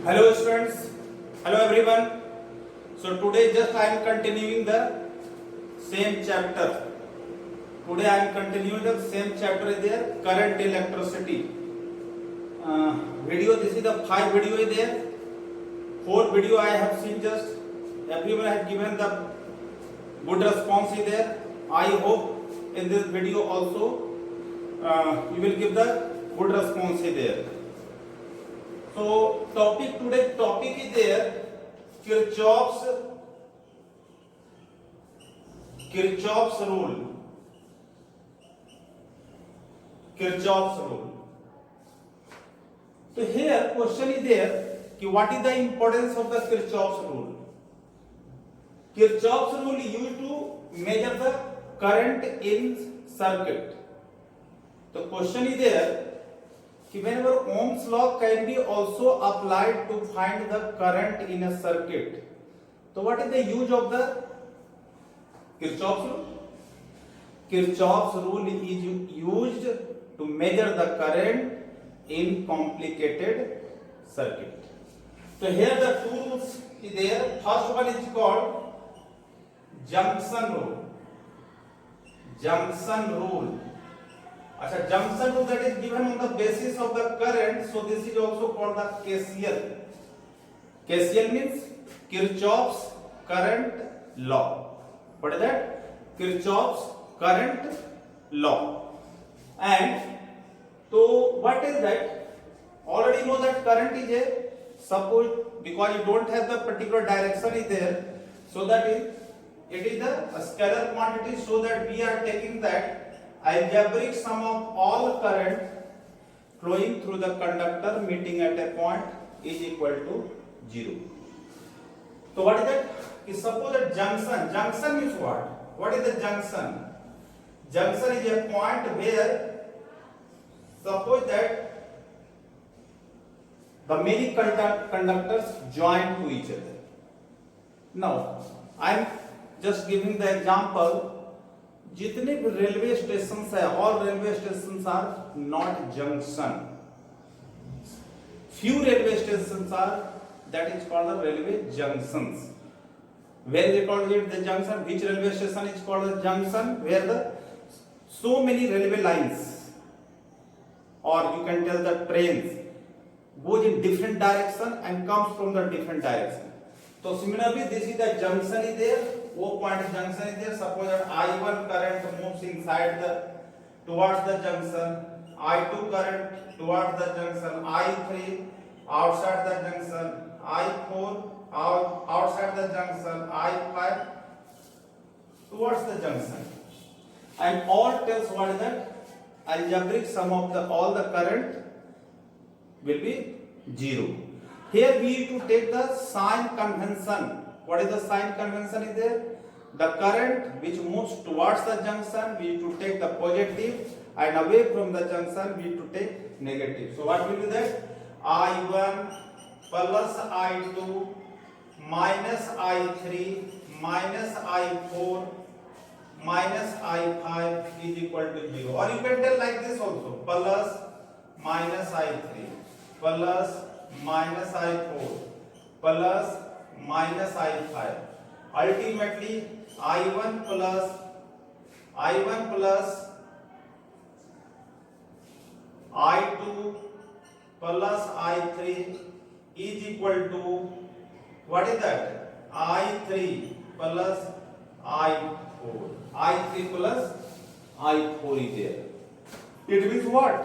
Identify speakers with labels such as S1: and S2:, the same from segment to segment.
S1: Hello students, hello everyone. So today just I am continuing the same chapter. Today I am continuing the same chapter there, current electricity. Video, this is the 5 video is there. 4 video I have seen just. Everyone has given the good response is there. I hope in this video also you will give the good response is there. So today topic is there, Kirchhoff's rule. Kirchhoff's rule. So here question is there, what is the importance of the Kirchhoff's rule? Kirchhoff's rule is used to measure the current in circuit. The question is there, whenever Ohm's law can be also applied to find the current in a circuit. So what is the use of the Kirchhoff's rule? Kirchhoff's rule is used to measure the current in complicated circuit. So here the two rules is there. First one is called junction rule. Junction rule. Junction rule that is given on the basis of the current. So this is also called the KCL. KCL means Kirchhoff's current law. What is that? Kirchhoff's current law. And so what is that? Already know that current is a, suppose because you don't have the particular direction is there, so that it is a scalar quantity, so that we are taking that algebraic sum of all current flowing through the conductor meeting at a point is equal to 0. So what is that? Suppose that junction means what? What is the junction? Junction is a point where, suppose that the many conductors join to each other. Now I am just giving the example. जितने भी railway station है, all railway stations are not junction. Few railway stations are, that is called the railway junctions. Where they call it the junction? Which railway station is called the junction? Where the so many railway lines, or you can tell the trains, goes in different direction and comes from the different direction. So similarly, this is the junction is there. O point junction is there. Suppose that I1 current moves inside towards the junction, I2 current towards the junction, I3 outside the junction, I4 outside the junction, I5 towards the junction, and all tells what is that? Algebraic sum of all the current will be 0. Here we need to take the sign convention. What is the sign convention is there? The current which moves towards the junction, we need to take the positive, and away from the junction we need to take negative. So what will be that? I1 plus I2 minus I3 minus I4 minus I5 is equal to 0. Or you can tell like this also, plus minus I3 plus minus I4 plus minus I5. Ultimately I1 plus I2 plus I3 is equal to, what is that? I3 plus I4. I3 plus I4 is there. It means what?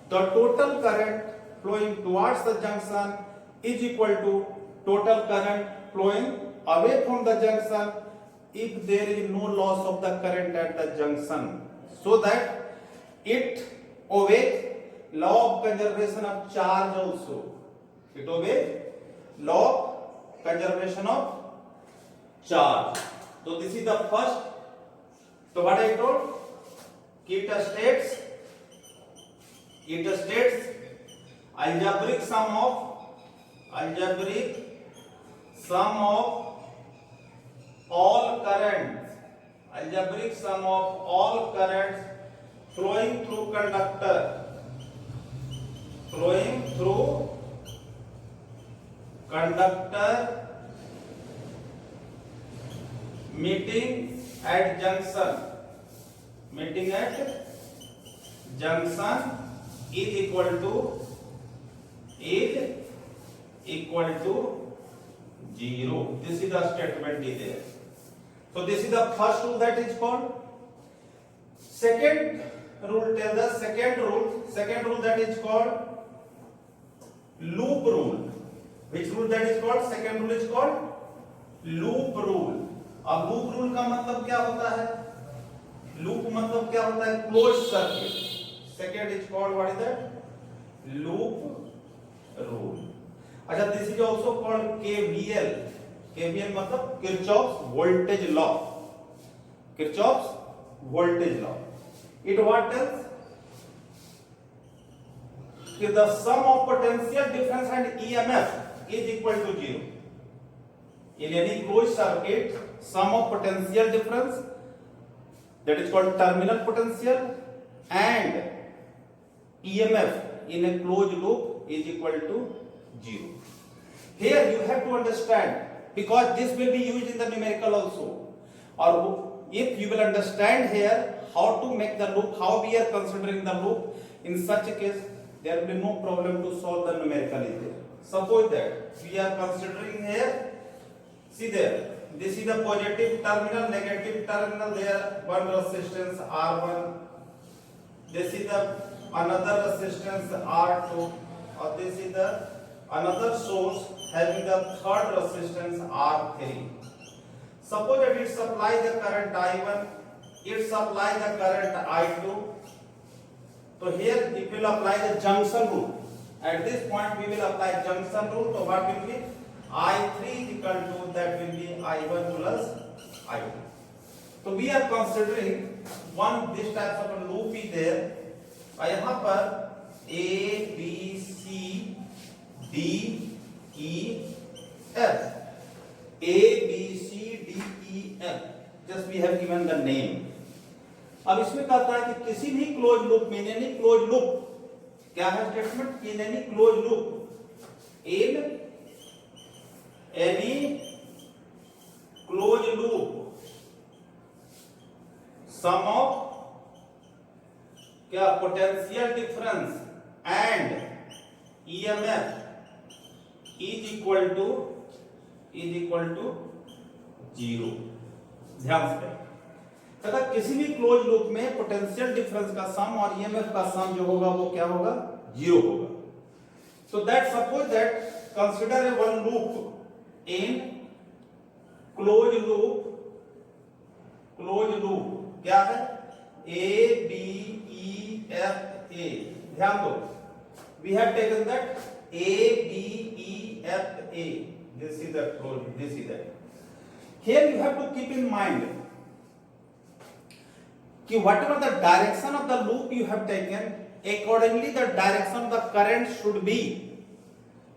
S1: The total current flowing towards the junction is equal to total current flowing away from the junction if there is no loss of the current at the junction, so that it obeys law of conservation of charge also. It obeys law of conservation of charge. So this is the first. So what I told? It states algebraic sum of all currents, algebraic sum of all currents flowing through conductor, flowing through conductor meeting at junction is equal to 0. This is the statement is there. So this is the first rule that is called. Second rule tells the second rule that is called loop rule. Which rule that is called? Second rule is called loop rule. अब loop rule का मतलब क्या होता है? Loop मतलब क्या होता है? Close circuit. Second is called what is that? Loop rule. अच्छा, this is also called KVL. KVL मतलब Kirchhoff's voltage law. Kirchhoff's voltage law. It what tells कि the sum of potential difference and EMF is equal to 0. In any closed circuit, sum of potential difference, that is called terminal potential, and EMF in a closed loop is equal to 0. Here you have to understand, because this will be used in the numerical also, or if you will understand here how to make the loop, how we are considering the loop, in such a case there will be no problem to solve the numerical is there. Suppose that we are considering here, see there, this is the positive terminal, negative terminal, there one resistance R1, this is the another resistance R2, or this is the another source having the third resistance R3. Suppose that it supply the current I1, it supply the current I2. So here it will apply the junction rule. At this point we will apply junction rule. So what will be? I3 is equal to, that will be I1 plus I2. So we are considering one this type of a loop is there. यहाँ पर A, B, C, D, E, F. A, B, C, D, E, F. Just we have given the name. अब इसमें कहता है कि किसी भी close loop में, यानी क्लोज लूप क्या है statement? In any close loop, in any closed loop, sum of क्या potential difference and EMF is equal to 0. ध्यान से तथा किसी भी क्लोज लूप में पोटेंशियल डिफरेंस का सम और ईएमएफ का सम जो होगा वो क्या होगा? 0 होगा. So that suppose that consider a one loop in closed loop क्या है? A, B, E, F, A. ध्यान दो, we have taken that A, B, E, F, A. This is the closed, this is that. Here you have to keep in mind कि whatever the direction of the loop you have taken, accordingly the direction of the current should be.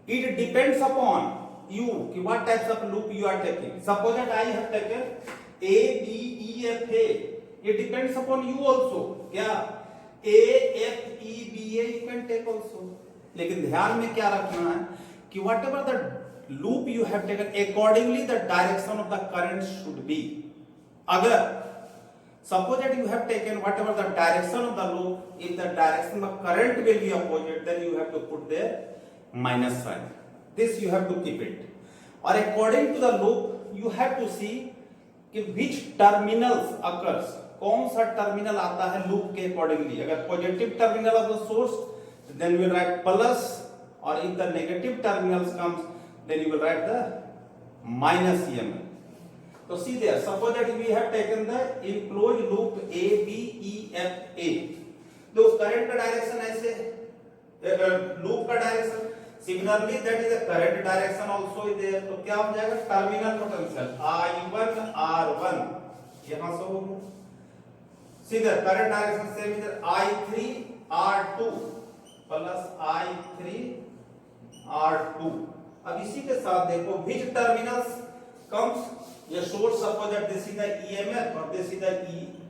S1: It depends upon you कि what types of loop you are taking. Suppose that I have taken A, B, E, F, A. It depends upon you also. क्या A, F, E, B, A you can take also. लेकिन ध्यान में क्या रखना है कि whatever the loop you have taken, accordingly the direction of the current should be. अगर suppose that you have taken whatever the direction of the loop, if the direction of the current will be opposite, then you have to put there minus sign. This you have to keep it. Or according to the loop, you have to see कि which terminals occurs. कौन सा terminal आता है loop के accordingly. अगर positive terminal of the source, then we will write plus, or if the negative terminals comes, then you will write the minus EMF. So see there, suppose that we have taken the enclosed loop A, B, E, F, A. तो current का direction ऐसे, loop का direction Similarly, that is the current direction also is there. तो क्या हो जाएगा? Terminal potential I1 R1 यहाँ से होगा. सीधा करंट डायरेक्शन सेम इधर I3 R2 plus I3 R2. अब इसी के साथ देखो which terminals comes, ये source suppose that this is the EMF और this is the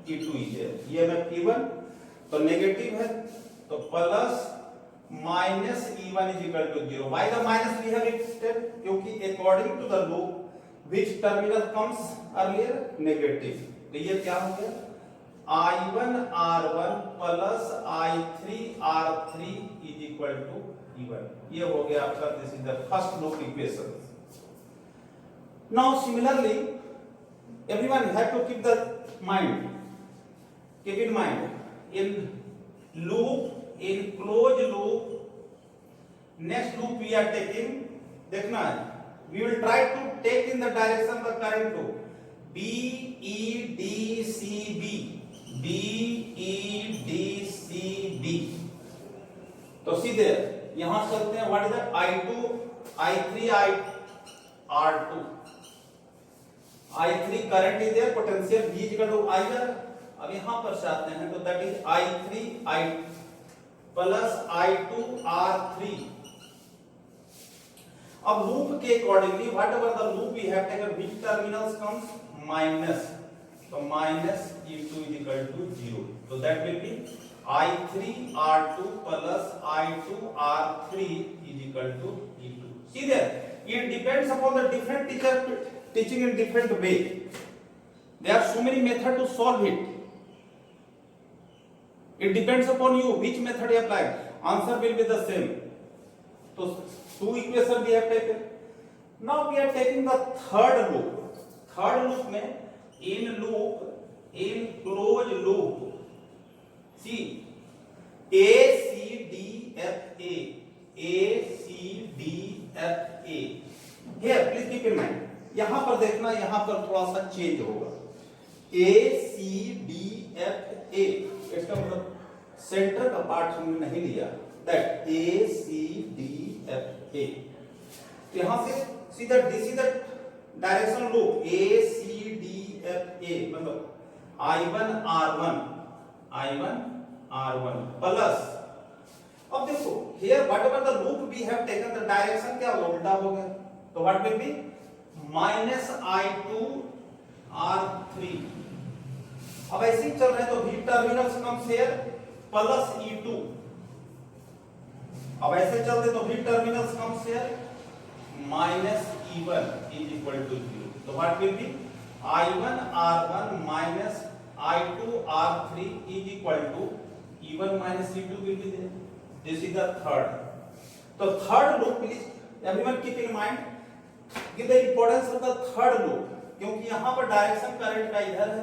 S1: E2 is there. EMF E1 तो नेगेटिव है तो plus minus E1 is equal to 0। Why the minus we have extend, क्योंकि according to the loop which terminal comes earlier negative. तो ये क्या हो गया, I1 R1 plus I3 R3 is equal to E1। ये हो गया आपका, this is the first loop equation. Now similarly everyone have to keep in mind in closed loop, next loop we are taking, देखना है, we will try to take in the direction the current flow B E D C B, B E D C B। तो सीधे यहां चलते हैं, what is that, I2 I3 R2, I3 current is there, potential V equal to IR। अब यहां पर से आते हैं तो that is I3 I plus I2 R3। अब लूप के accordingly whatever the loop we have taken, which terminals comes minus, तो minus E2 is equal to 0। तो that will be I3 R2 plus I2 R3 is equal to E2। See there, it depends upon the different teacher teaching in different way. There are so many methods to solve it. It depends upon you which method you apply. Answer will be the same. So two equations we have taken. Now we are taking the third loop. Third loop में in closed loop. See, A C D F A, A C D F A. Here please keep in mind. यहां पर देखना, यहां पर थोड़ा सा change होगा, A C D F A, इसका मतलब सेंटर का पार्ट हमने नहीं लिया, that A C D F A। तो यहां से सीधा this is the direction loop A C D F A, मतलब I1 R1 प्लस, अब देखो here whatever the loop we have taken the direction क्या उल्टा हो गया, तो what will B minus I2 R3। अब ऐसे ही चल रहे हैं तो V terminals comes here plus E2। अब ऐसे चलते तो V terminals comes here minus E1 is equal to 0। तो what will be I1 R1 minus I2 R3 is equal to E1 minus E2 will be there. This is the third. तो third loop, please everyone keep in mind, give the importance of the third loop, क्योंकि यहाँ पर direction current का इधर है,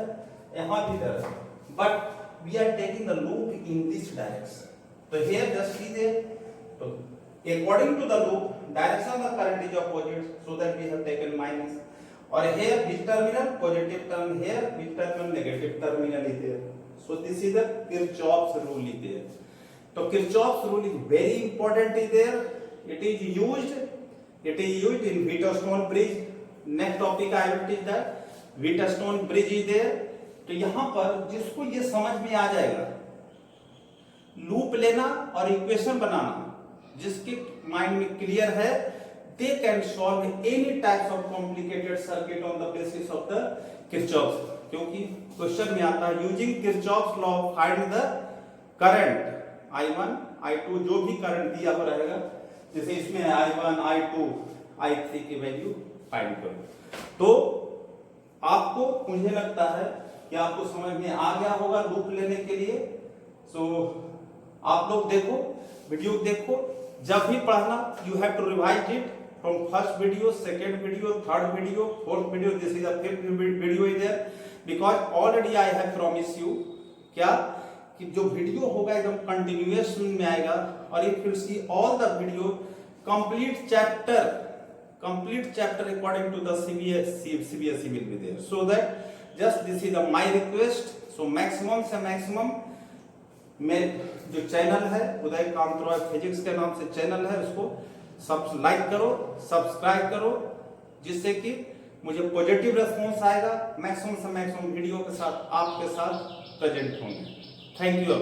S1: यहाँ भी इधर है, but we are taking the loop in this direction. तो here just see there, so according to the loop direction of the current is opposite, so that we have taken minus, और here which terminal positive terminal, here which terminal negative terminal is there, so this is the Kirchhoff's rule is there। तो Kirchhoff's rule is very important is there, it is used in Wheatstone bridge। next topic I will teach that Wheatstone bridge is there। तो यहां पर जिसको ये समझ में आ जाएगा, loop लेना और इक्वेशन बनाना, जिसके माइंड में क्लियर है, they can solve any types of complicated circuit on the basis of the Kirchhoff's, क्योंकि क्वेश्चन में आता है using Kirchhoff's law find the current I1 I2, जो भी करंट दिया हुआ रहेगा, जैसे इसमें I1 I2 I3 की वैल्यू फाइंड करो। तो आपको, मुझे लगता है कि आपको समझ में आ गया होगा लूप लेने के लिए। सो आप लोग देखो, वीडियो देखो, जब भी पढ़ना you have to revise it from first video, second video, third video, fourth video, this is the fifth video is there, because already I have promise you क्या कि जो वीडियो होगा एकदम कंटिन्यूअस में आएगा, और if you see all the video complete chapter according to the CBSE will be there, so that just this is my request। so maximum से maximum में जो चैनल है उदय कांत रॉय फिजिक्स के नाम से चैनल है, उसको सब लाइक करो, सब्सक्राइब करो, जिससे कि मुझे पॉजिटिव रेस्पॉन्स आएगा। मैक्सिमम से मैक्सिमम वीडियो के साथ आपके साथ प्रेजेंट होंगे। Thank you.